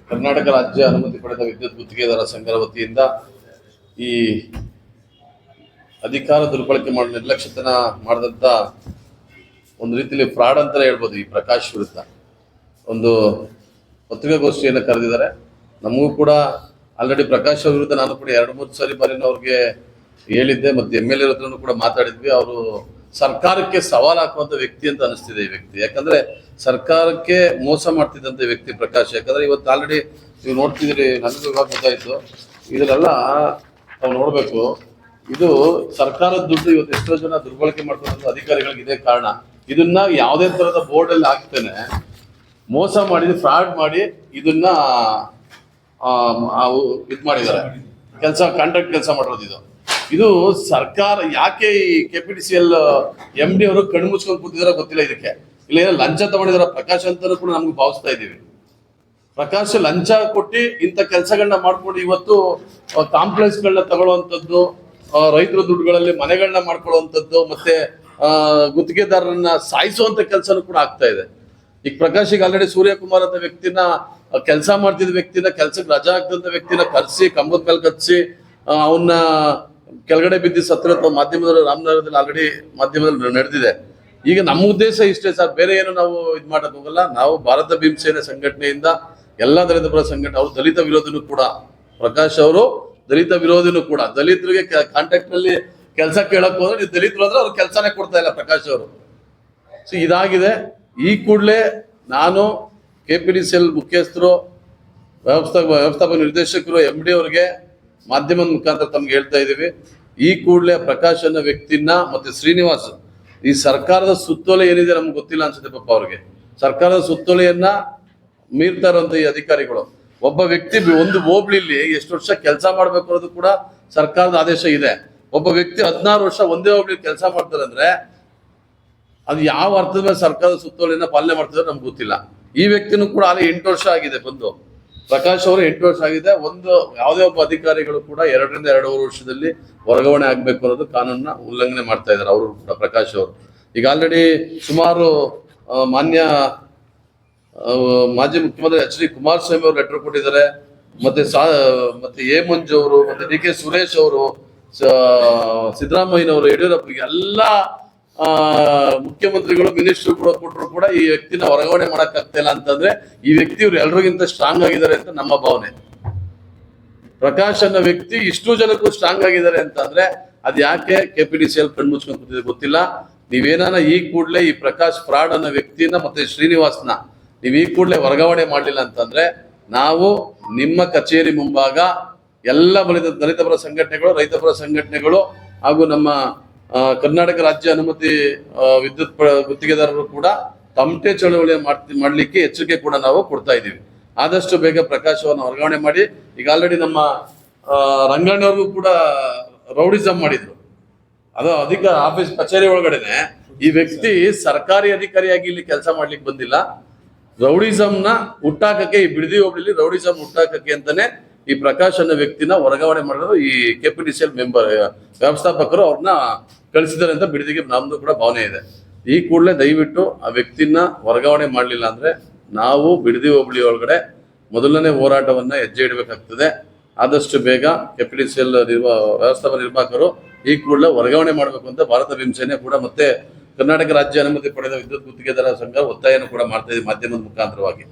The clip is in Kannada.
ಕರ್ನಾಟಕ ರಾಜ್ಯ ಅನುಮತಿ ಪಡೆದ ವಿದ್ಯುತ್ ಗುತ್ತಿಗೆದಾರ ಸಂಘದ ವತಿಯಿಂದ ಈ ಅಧಿಕಾರ ದುರ್ಬಳಕೆ ಮಾಡಿ ನಿರ್ಲಕ್ಷ್ಯತನ ಮಾಡಿದಂತ ಒಂದು ರೀತಿಯಲ್ಲಿ ಫ್ರಾಡ್ ಅಂತಾನೆ ಹೇಳ್ಬೋದು. ಈ ಪ್ರಕಾಶ್ ವಿರುದ್ಧ ಒಂದು ಪತ್ರಿಕಾಗೋಷ್ಠಿಯನ್ನು ಕರೆದಿದ್ದಾರೆ. ನಮಗೂ ಕೂಡ ಆಲ್ರೆಡಿ ಪ್ರಕಾಶ್ ಅವ್ರ ವಿರುದ್ಧ ನಾನು ಕೂಡ 2-3 ಸಾರಿ ಅವ್ರಿಗೆ ಹೇಳಿದ್ದೆ, ಮತ್ತೆ MLA ಹತ್ರನೂ ಕೂಡ ಮಾತಾಡಿದ್ವಿ. ಅವರು ಸರ್ಕಾರಕ್ಕೆ ಸವಾಲು ಹಾಕುವಂತ ವ್ಯಕ್ತಿ ಅಂತ ಅನಿಸ್ತಿದೆ ಈ ವ್ಯಕ್ತಿ. ಯಾಕಂದ್ರೆ ಸರ್ಕಾರಕ್ಕೆ ಮೋಸ ಮಾಡ್ತಿದ್ದಂತ ವ್ಯಕ್ತಿ ಪ್ರಕಾಶ್. ಯಾಕಂದ್ರೆ ಇವತ್ತು ಆಲ್ರೆಡಿ ನೀವು ನೋಡ್ತಿದ್ದೀರಿ, ನನಗೂ ಇವಾಗ ಗೊತ್ತಾಯ್ತು. ಇದನ್ನೆಲ್ಲ ನಾವು ನೋಡ್ಬೇಕು. ಇದು ಸರ್ಕಾರದ ದುಡ್ಡು ಇವತ್ತು ಎಷ್ಟೋ ಜನ ದುರ್ಬಳಕೆ ಮಾಡ್ಕೊಳ್ಳೋ ಅಧಿಕಾರಿಗಳಿಗೆ ಇದೇ ಕಾರಣ. ಇದನ್ನ ಯಾವುದೇ ತರದ ಬೋರ್ಡ್ ಅಲ್ಲಿ ಹಾಕ್ತೇನೆ ಮೋಸ ಮಾಡಿ ಫ್ರಾಡ್ ಮಾಡಿ ಇದನ್ನ ಇದು ಮಾಡಿದ್ದಾರೆ. ಕಾಂಟ್ರಾಕ್ಟ್ ಕೆಲಸ ಮಾಡಿರೋದು ಇದು ಸರ್ಕಾರ. ಯಾಕೆ ಈ KPTCL MD ಅವರು ಕಣ್ಣು ಮುಚ್ಕೊಂಡು ಕೂತಿದಾರ ಗೊತ್ತಿಲ್ಲ. ಇದಕ್ಕೆ ಇಲ್ಲ ಏನೋ ಲಂಚ ತಗೊಂಡಿದಾರ ಪ್ರಕಾಶ್ ಅಂತಾನೂ ಕೂಡ ನಮ್ಗೆ ಭಾವಿಸ್ತಾ ಇದ್ದೀವಿ. ಪ್ರಕಾಶ್ ಲಂಚ ಕೊಟ್ಟು ಇಂಥ ಕೆಲಸಗಳನ್ನ ಮಾಡ್ಕೊಂಡು ಇವತ್ತು ಕಾಂಪ್ಲೆಕ್ಸ್ಗಳನ್ನ ತಗೊಳ್ಳುವಂಥದ್ದು, ರೈತರ ದುಡ್ಡುಗಳಲ್ಲಿ ಮನೆಗಳನ್ನ ಮಾಡ್ಕೊಳ್ಳುವಂಥದ್ದು, ಮತ್ತೆ ಗುತ್ತಿಗೆದಾರರನ್ನ ಸಾಯಿಸುವಂತ ಕೆಲಸನೂ ಕೂಡ ಆಗ್ತಾ ಇದೆ. ಈಗ ಪ್ರಕಾಶಿಗೆ ಆಲ್ರೆಡಿ ಸೂರ್ಯಕುಮಾರ್ ಅಂತ ವ್ಯಕ್ತಿನ ಕೆಲಸ ಮಾಡ್ತಿದ್ದ ವ್ಯಕ್ತಿನ ಕೆಲ್ಸಕ್ಕೆ ರಜಾ ಆಗ್ತಂತ ವ್ಯಕ್ತಿನ ಕರ್ಸಿ ಕಂಬದ ಮೇಲೆ ಕರ್ಸಿ ಅವನ್ನ ಕೆಳಗಡೆ ಬಿದ್ದು ಸತ್ತಿರೋ ಮಾಧ್ಯಮದಲ್ಲಿ ರಾಮನಗರದಲ್ಲಿ ಆಲ್ರೆಡಿ ಮಾಧ್ಯಮದಲ್ಲಿ ನಡೆದಿದೆ. ಈಗ ನಮ್ಮ ಉದ್ದೇಶ ಇಷ್ಟೇ ಸರ್, ಬೇರೆ ಏನು ನಾವು ಇದು ಮಾಡಕ್ ಹೋಗಲ್ಲ. ನಾವು ಭಾರತ ಭೀಮಸೇನೆ ಸಂಘಟನೆಯಿಂದ ಎಲ್ಲಾ ದಲಿತ ಪರ ಸಂಘಟನೆ, ಅವರು ದಲಿತ ವಿರೋಧಿನೂ ಕೂಡ. ಪ್ರಕಾಶ್ ಅವರು ದಲಿತ ವಿರೋಧಿನೂ ಕೂಡ. ದಲಿತರಿಗೆ ಕಾಂಟ್ಯಾಕ್ಟ್ ನಲ್ಲಿ ಕೆಲಸ ಕೇಳಕ್ ಹೋದ್ರೆ ನೀವು ದಲಿತರು ಅಂದ್ರೆ ಅವ್ರು ಕೆಲಸನೇ ಕೊಡ್ತಾ ಇಲ್ಲ ಪ್ರಕಾಶ್ ಅವರು. ಸೊ ಇದಾಗಿದೆ. ಈ ಕೂಡಲೇ ನಾನು KPTCL ಮುಖ್ಯಸ್ಥರು, ವ್ಯವಸ್ಥಾಪಕ ನಿರ್ದೇಶಕರು, MD ಅವರಿಗೆ ಮಾಧ್ಯಮದ ಮುಖಾಂತರ ತಮ್ಗೆ ಹೇಳ್ತಾ ಇದ್ದೀವಿ, ಈ ಕೂಡಲೇ ಪ್ರಕಾಶ್ ಅನ್ನೋ ವ್ಯಕ್ತಿನ ಮತ್ತೆ ಶ್ರೀನಿವಾಸ್, ಈ ಸರ್ಕಾರದ ಸುತ್ತೋಲೆ ಏನಿದೆ ನಮ್ಗೆ ಗೊತ್ತಿಲ್ಲ ಅನ್ಸುತ್ತೆ ಪಾಪ ಅವ್ರಿಗೆ. ಸರ್ಕಾರದ ಸುತ್ತೋಲೆಯನ್ನ ಮೀರ್ತಾ ಇರುವಂತ ಈ ಅಧಿಕಾರಿಗಳು. ಒಬ್ಬ ವ್ಯಕ್ತಿ ಒಂದು ಹೋಬಳಿಲಿ ಎಷ್ಟು ವರ್ಷ ಕೆಲಸ ಮಾಡ್ಬೇಕು ಅನ್ನೋದು ಕೂಡ ಸರ್ಕಾರದ ಆದೇಶ ಇದೆ. ಒಬ್ಬ ವ್ಯಕ್ತಿ 16 ವರ್ಷ ಒಂದೇ ಹೋಬಳಿ ಕೆಲಸ ಮಾಡ್ತಾರೆ ಅಂದ್ರೆ ಅದು ಯಾವ ಅರ್ಥದ ಮೇಲೆ ಸರ್ಕಾರದ ಸುತ್ತೋಲೆಯನ್ನ ಪಾಲನೆ ಮಾಡ್ತಿದ್ರೆ ನಮ್ಗೆ ಗೊತ್ತಿಲ್ಲ. ಈ ವ್ಯಕ್ತಿನೂ ಕೂಡ ಅಲ್ಲಿ 8 ವರ್ಷ ಆಗಿದೆ ಬಂದು. ಪ್ರಕಾಶ್ ಅವರು 8 ವರ್ಷ ಆಗಿದೆ. ಯಾವುದೇ ಒಬ್ಬ ಅಧಿಕಾರಿಗಳು ಕೂಡ 2ರಿಂದ 2.5 ವರ್ಷದಲ್ಲಿ ವರ್ಗಾವಣೆ ಆಗ್ಬೇಕು ಅನ್ನೋದು ಕಾನೂನನ್ನ ಉಲ್ಲಂಘನೆ ಮಾಡ್ತಾ ಇದ್ದಾರೆ ಅವರು ಕೂಡ. ಪ್ರಕಾಶ್ ಅವರು ಈಗ ಆಲ್ರೆಡಿ ಸುಮಾರು ಮಾನ್ಯ ಮಾಜಿ ಮುಖ್ಯಮಂತ್ರಿ HD ಕುಮಾರಸ್ವಾಮಿ ಅವರು ಲೆಟರ್ ಕೊಟ್ಟಿದ್ದಾರೆ. ಮತ್ತೆ ಎ ಮಂಜು ಅವರು, ಮತ್ತೆ DK ಸುರೇಶ್ ಅವರು, ಸಿದ್ದರಾಮಯ್ಯನವರು, ಯಡಿಯೂರಪ್ಪ, ಎಲ್ಲ ಮುಖ್ಯಮಂತ್ರಿಗಳು, ಮಿನಿಸ್ಟರ್ಗಳು ಕೊಟ್ಟರು ಕೂಡ ಈ ವ್ಯಕ್ತಿನ ವರ್ಗಾವಣೆ ಮಾಡಕ್ ಆಗ್ತಾ ಇಲ್ಲ ಅಂತಂದ್ರೆ ಈ ವ್ಯಕ್ತಿ ಇವ್ರು ಎಲ್ರಿಗಿಂತ ಸ್ಟ್ರಾಂಗ್ ಆಗಿದ್ದಾರೆ ಅಂತ ನಮ್ಮ ಭಾವನೆ. ಪ್ರಕಾಶ್ ಅನ್ನೋ ವ್ಯಕ್ತಿ ಇಷ್ಟು ಜನಕ್ಕೂ ಸ್ಟ್ರಾಂಗ್ ಆಗಿದ್ದಾರೆ ಅಂತಂದ್ರೆ ಅದ್ ಯಾಕೆ KPTCL ಕಣ್ಣು ಮುಚ್ಕೊಂಡು ಕೂತಿದೆ ಗೊತ್ತಿಲ್ಲ. ನೀವೇನಾನ ಈ ಕೂಡಲೇ ಈ ಪ್ರಕಾಶ್ ಫ್ರಾಡ್ ಅನ್ನೋ ವ್ಯಕ್ತಿನ ಮತ್ತೆ ಶ್ರೀನಿವಾಸ್ನ ನೀವು ಈ ಕೂಡಲೇ ವರ್ಗಾವಣೆ ಮಾಡಲಿಲ್ಲ ಅಂತಂದ್ರೆ ನಾವು ನಿಮ್ಮ ಕಚೇರಿ ಮುಂಭಾಗ ಎಲ್ಲ ದಲಿತ ಪರ ಸಂಘಟನೆಗಳು, ರೈತಪರ ಸಂಘಟನೆಗಳು ಹಾಗೂ ನಮ್ಮ ಕರ್ನಾಟಕ ರಾಜ್ಯ ಅನುಮತಿ ವಿದ್ಯುತ್ ಗುತ್ತಿಗೆದಾರರು ಕೂಡ ತಮಟೆ ಚಳವಳಿ ಮಾಡ್ಲಿಕ್ಕೆ ಎಚ್ಚರಿಕೆ ಕೂಡ ನಾವು ಕೊಡ್ತಾ ಇದ್ದೀವಿ. ಆದಷ್ಟು ಬೇಗ ಪ್ರಕಾಶ್ ಅವರನ್ನ ವರ್ಗಾವಣೆ ಮಾಡಿ. ಈಗ ಆಲ್ರೆಡಿ ನಮ್ಮ ರಂಗಣ್ಣವ್ರಿಗೂ ಕೂಡ ರೌಡಿಸಮ್ ಮಾಡಿದ್ರು. ಅದು ಆಫೀಸ್ ಕಚೇರಿ ಒಳಗಡೆನೆ ಈ ವ್ಯಕ್ತಿ ಸರ್ಕಾರಿ ಅಧಿಕಾರಿಯಾಗಿ ಇಲ್ಲಿ ಕೆಲಸ ಮಾಡ್ಲಿಕ್ಕೆ ಬಂದಿಲ್ಲ. ರೌಡಿಸಮ್ನ ಹುಟ್ಟಾಕಕ್ಕೆ, ಈ ಬಿಡದಿ ಹೋಬಳಿಲಿ ರೌಡಿಸಮ್ ಹುಟ್ಟಾಕಕ್ಕೆ ಅಂತಾನೆ ಈ ಪ್ರಕಾಶ್ ಅನ್ನೋ ವ್ಯಕ್ತಿನ ವರ್ಗಾವಣೆ ಮಾಡಿದ್ರು ಈ KPTCL ಮೆಂಬರ್ ವ್ಯವಸ್ಥಾಪಕರು ಅವ್ರನ್ನ ಕಳಿಸಿದ್ದಾರೆ ಅಂತ ಬಿಡದಿಗೆ ನಮ್ದು ಕೂಡ ಭಾವನೆ ಇದೆ. ಈ ಕೂಡಲೇ ದಯವಿಟ್ಟು ಆ ವ್ಯಕ್ತಿನ ವರ್ಗಾವಣೆ ಮಾಡಲಿಲ್ಲ ಅಂದ್ರೆ ನಾವು ಬಿಡದಿ ಹೋಬಳಿ ಒಳಗಡೆ ಮೊದಲನೇ ಹೋರಾಟವನ್ನ ಹೆಜ್ಜೆ ಇಡಬೇಕಾಗ್ತದೆ. ಆದಷ್ಟು ಬೇಗ KPTCL ವ್ಯವಸ್ಥಾಪಕ ನಿರ್ವಾಹಕರು ಈ ಕೂಡಲೇ ವರ್ಗಾವಣೆ ಮಾಡಬೇಕು ಅಂತ ಭಾರತ ಭೀಮಸೇನೆ ಕೂಡ ಮತ್ತೆ ಕರ್ನಾಟಕ ರಾಜ್ಯ ಅನುಮತಿ ಪಡೆದ ವಿದ್ಯುತ್ ಗುತ್ತಿಗೆದಾರ ಸಂಘ ಒತ್ತಾಯನ ಕೂಡ ಮಾಡ್ತಾ ಇದೆ ಮಾಧ್ಯಮದ ಮುಖಾಂತರವಾಗಿ.